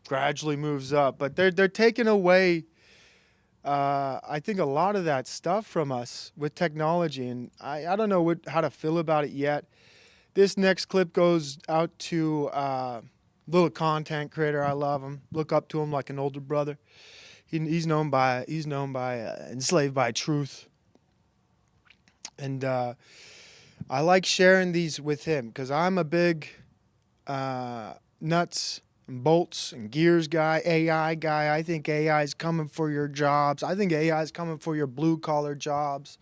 gradually moves up. But they're taking away, I think, a lot of that stuff from us with technology. And I don't know how to feel about it yet. This next clip goes out to a little content creator. I love him. Look up to him like an older brother. He's known by Enslaved by Truth. And I like sharing these with him because I'm a big nuts and bolts and gears guy, AI guy. I think AI is coming for your jobs. I think AI is coming for your blue-collar jobs,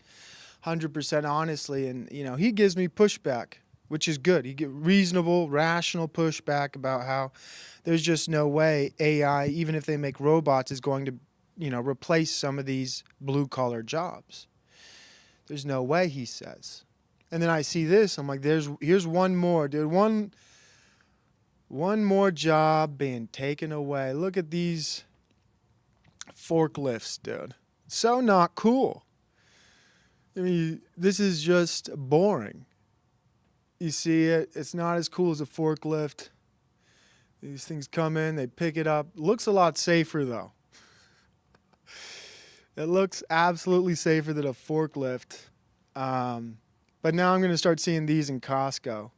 100% honestly. And, you know, he gives me pushback, which is good. He get reasonable, rational pushback about how there's just no way AI, even if they make robots, is going to, you know, replace some of these blue-collar jobs. There's no way, he says. And then I see this. I'm like, here's one more, dude. One more job being taken away. Look at these forklifts, dude. So not cool. I mean, this is just boring. You see it. It's not as cool as a forklift. These things come in, they pick it up. Looks a lot safer, though. It looks absolutely safer than a forklift. But now I'm going to start seeing these in Costco.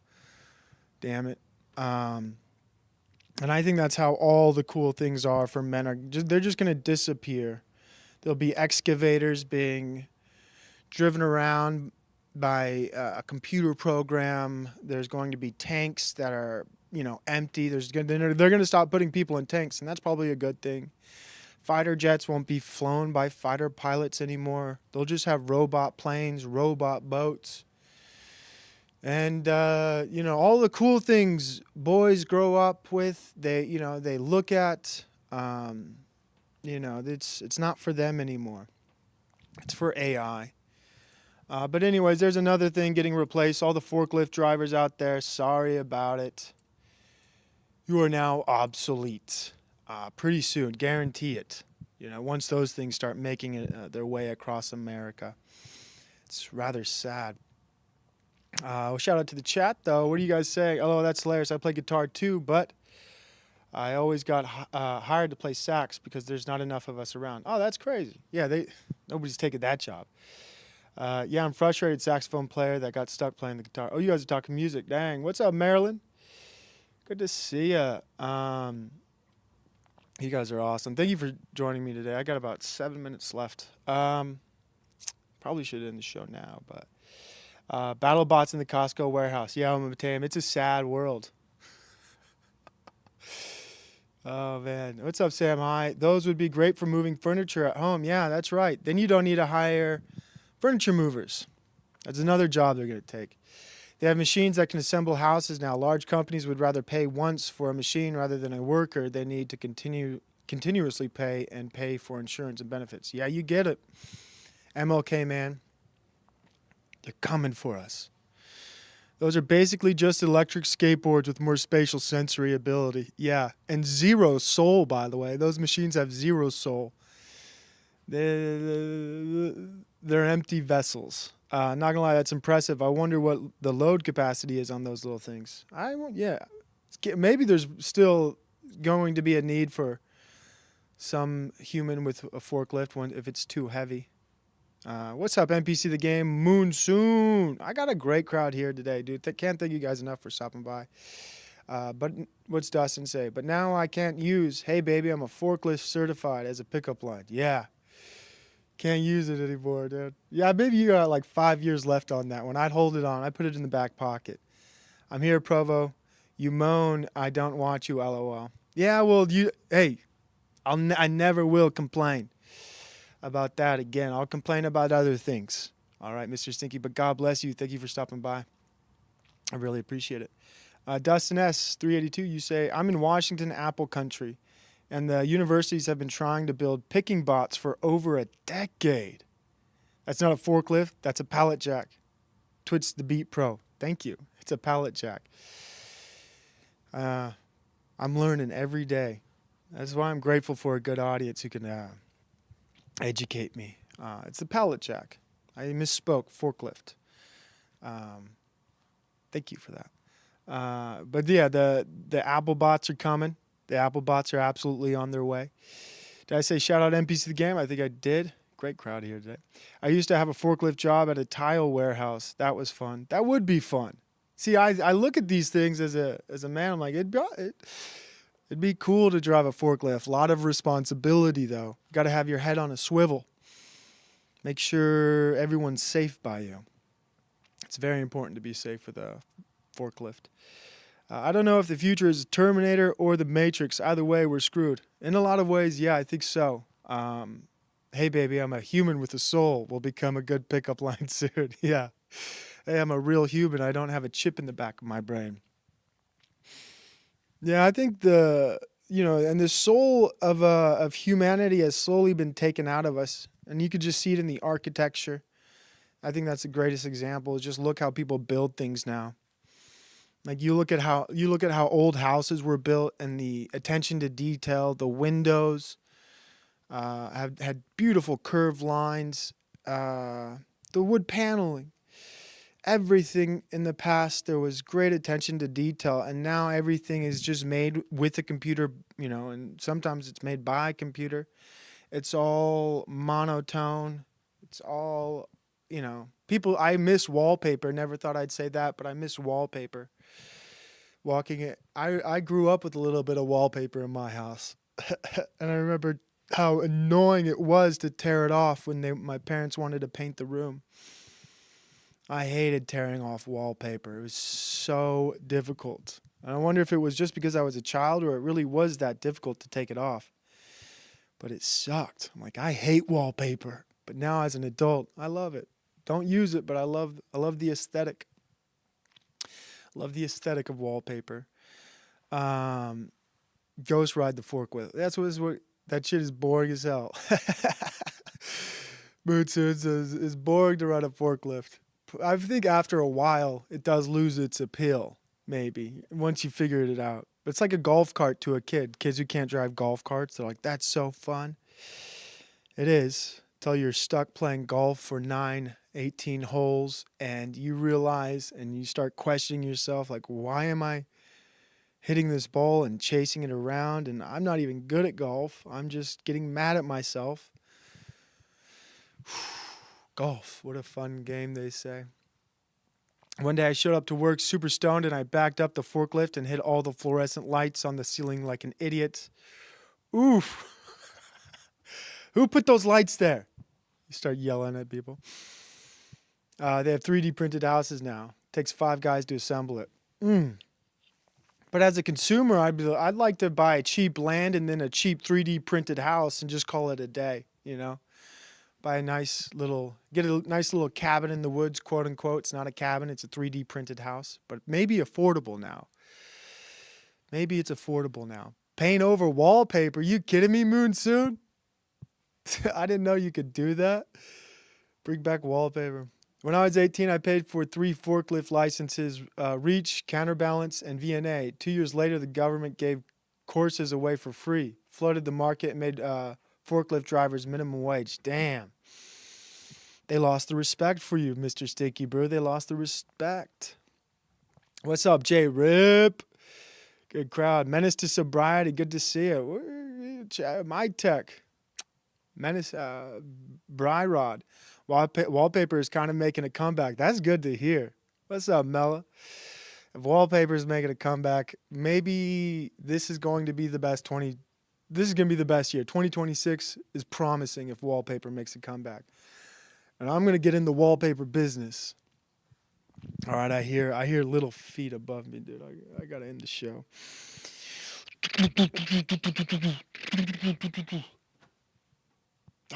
Damn it. And I think that's how all the cool things are for men. They're just going to disappear. There'll be excavators being driven around by a computer program. There's going to be tanks that are, you know, empty. They're going to stop putting people in tanks, and that's probably a good thing. Fighter jets won't be flown by fighter pilots anymore. They'll just have robot planes, robot boats. And, you know, all the cool things boys grow up with, they look at, you know, it's not for them anymore. It's for AI. But anyways, there's another thing getting replaced. All the forklift drivers out there, sorry about it. You are now obsolete. Pretty soon, guarantee it. You know, once those things start making their way across America. It's rather sad. Well, shout out to the chat, though. What do you guys say? Oh, that's hilarious. I play guitar, too, but I always got hired to play sax because there's not enough of us around. Oh, that's crazy. Yeah, nobody's taking that job. Yeah, I'm a frustrated saxophone player that got stuck playing the guitar. Oh, you guys are talking music. Dang. What's up, Marilyn? Good to see ya. You guys are awesome. Thank you for joining me today. I got about 7 minutes left. Probably should end the show now, but battle bots in the Costco warehouse. Yeah, I'm Matam. It's a sad world. Oh, man. What's up, Sam? Hi. Those would be great for moving furniture at home. Yeah, that's right. Then you don't need to hire furniture movers. That's another job they're going to take. They have machines that can assemble houses now. Large companies would rather pay once for a machine rather than a worker. They need to continuously pay for insurance and benefits. Yeah, you get it. MLK, man. They're coming for us. Those are basically just electric skateboards with more spatial sensory ability. Yeah, and zero soul, by the way. Those machines have zero soul. They're empty vessels. Not gonna lie, that's impressive. I wonder what the load capacity is on those little things. Maybe there's still going to be a need for some human with a forklift if it's too heavy. What's up, NPC the game? Moonsoon. I got a great crowd here today, dude. Can't thank you guys enough for stopping by. But what's Dustin say? But now I can't use, hey, baby, I'm a forklift certified as a pickup line. Yeah. Can't use it anymore, dude. Yeah, maybe you got like 5 years left on that one. I'd hold it on. I'd put it in the back pocket. I'm here, Provo. You moan, I don't want you, LOL. Yeah, well, I never will complain about that again. I'll complain about other things. All right, Mr. Stinky, but God bless you. Thank you for stopping by. I really appreciate it. Dustin S. 382, you say, I'm in Washington, Apple Country. And the universities have been trying to build picking bots for over a decade. That's not a forklift, that's a pallet jack. Twitch the Beat Pro. Thank you. It's a pallet jack. I'm learning every day. That's why I'm grateful for a good audience who can educate me. It's a pallet jack. I misspoke, forklift. Thank you for that. But yeah, the Apple bots are coming. The Apple bots are absolutely on their way. Did I say shout out NPC the game? I think I did. Great crowd here today. I used to have a forklift job at a tile warehouse. That was fun. That would be fun. See, I look at these things as a man. I'm like, it'd be cool to drive a forklift. A lot of responsibility, though. Got to have your head on a swivel. Make sure everyone's safe by you. It's very important to be safe with a forklift. I don't know if the future is Terminator or the Matrix. Either way, we're screwed. In a lot of ways, yeah, I think so. Hey, baby, I'm a human with a soul will become a good pickup line soon. Yeah. Hey, I'm a real human. I don't have a chip in the back of my brain. Yeah, I think the soul of humanity has slowly been taken out of us. And you could just see it in the architecture. I think that's the greatest example. Is just look how people build things now. Like you look at how old houses were built and the attention to detail, the windows have had beautiful curved lines, the wood paneling, everything in the past there was great attention to detail, and now everything is just made with a computer, and sometimes it's made by a computer. It's all monotone. It's all, people. I miss wallpaper. Never thought I'd say that, but I miss wallpaper. I grew up with a little bit of wallpaper in my house. And I remember how annoying it was to tear it off when my parents wanted to paint the room. I hated tearing off wallpaper. It was so difficult. And I wonder if it was just because I was a child or it really was that difficult to take it off. But it sucked. I'm like, I hate wallpaper. But now as an adult, I love it. Don't use it, but I love the aesthetic. Love the aesthetic of wallpaper. Ghost ride the forklift. That shit is boring as hell. Moonsoon says it's boring to ride a forklift. I think after a while it does lose its appeal, maybe, once you figured it out. But it's like a golf cart to a kid. Kids who can't drive golf carts, they're like, that's so fun. It is. Till you're stuck playing golf for 18 holes and you realize and you start questioning yourself, like, why am I hitting this ball and chasing it around? And I'm not even good at golf. I'm just getting mad at myself. Golf, what a fun game, they say. One day I showed up to work super stoned and I backed up the forklift and hit all the fluorescent lights on the ceiling like an idiot. Oof. Who put those lights there? You start yelling at people. They have 3D printed houses now. Takes 5 guys to assemble it. But as a consumer, I'd like to buy a cheap land and then a cheap 3D printed house and just call it a day, Buy get a nice little cabin in the woods, quote unquote. It's not a cabin, it's a 3D printed house, but maybe affordable now. Maybe it's affordable now. Paint over wallpaper. You kidding me, Moonsoon? I didn't know you could do that. Bring back wallpaper. When I was 18, I paid for 3 forklift licenses, Reach, Counterbalance, and VNA. 2 years later, the government gave courses away for free, flooded the market, and made forklift drivers minimum wage. Damn. They lost the respect for you, Mr. Sticky Brew. They lost the respect. What's up, Jay Rip? Good crowd. Menace to Sobriety. Good to see you. My Tech. Menace, Bryrod. Wallpaper is kind of making a comeback. That's good to hear. What's up, Mella? If wallpaper is making a comeback, maybe this is going to be the best This is going to be the best year. 2026 is promising if wallpaper makes a comeback. And I'm going to get in the wallpaper business. All right, I hear little feet above me, dude. I got to end the show.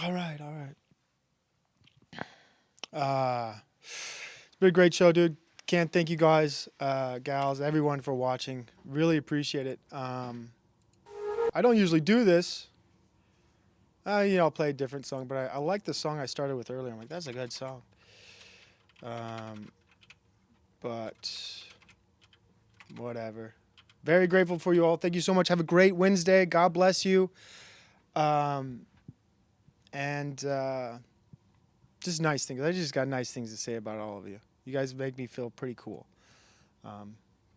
All right. It's been a great show, dude. Can't thank you guys, gals, everyone for watching. Really appreciate it. I don't usually do this. I'll play a different song, but I like the song I started with earlier. I'm like, that's a good song. But whatever. Very grateful for you all. Thank you so much. Have a great Wednesday. God bless you. Just nice things. I just got nice things to say about all of you. You guys make me feel pretty cool.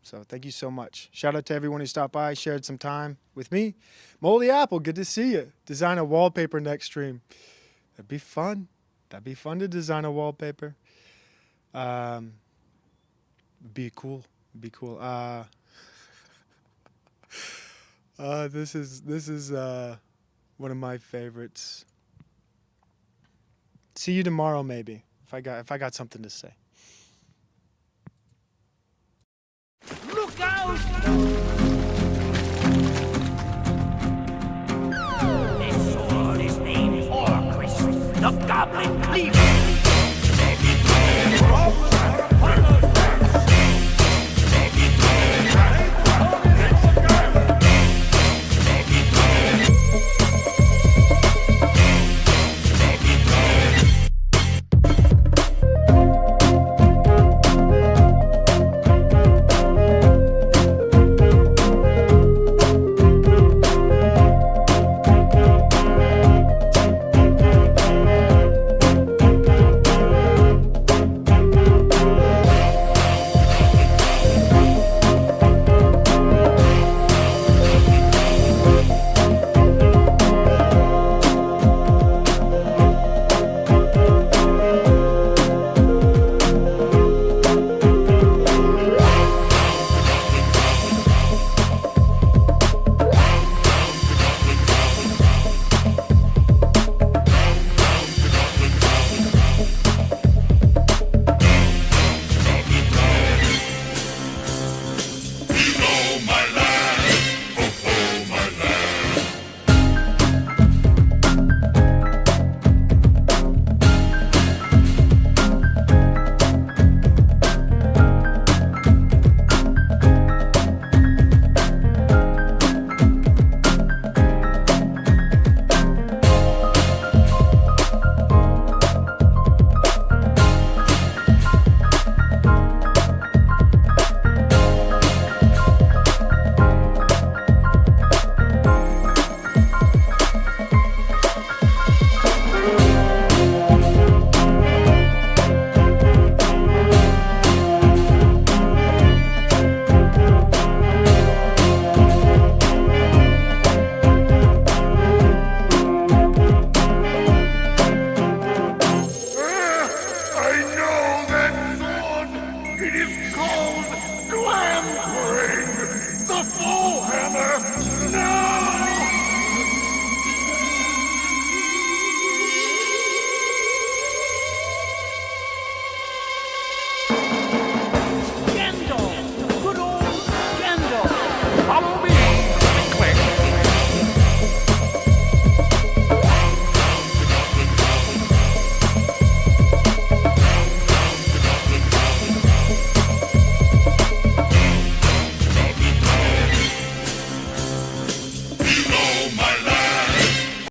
So thank you so much. Shout out to everyone who stopped by, shared some time with me. Moldy Apple, good to see you. Design a wallpaper next stream. That'd be fun. That'd be fun to design a wallpaper. Be cool. Be cool. This is one of my favorites. See you tomorrow, maybe, if I got something to say. Look out! This sword is named Orcris, the Goblin Cleaver.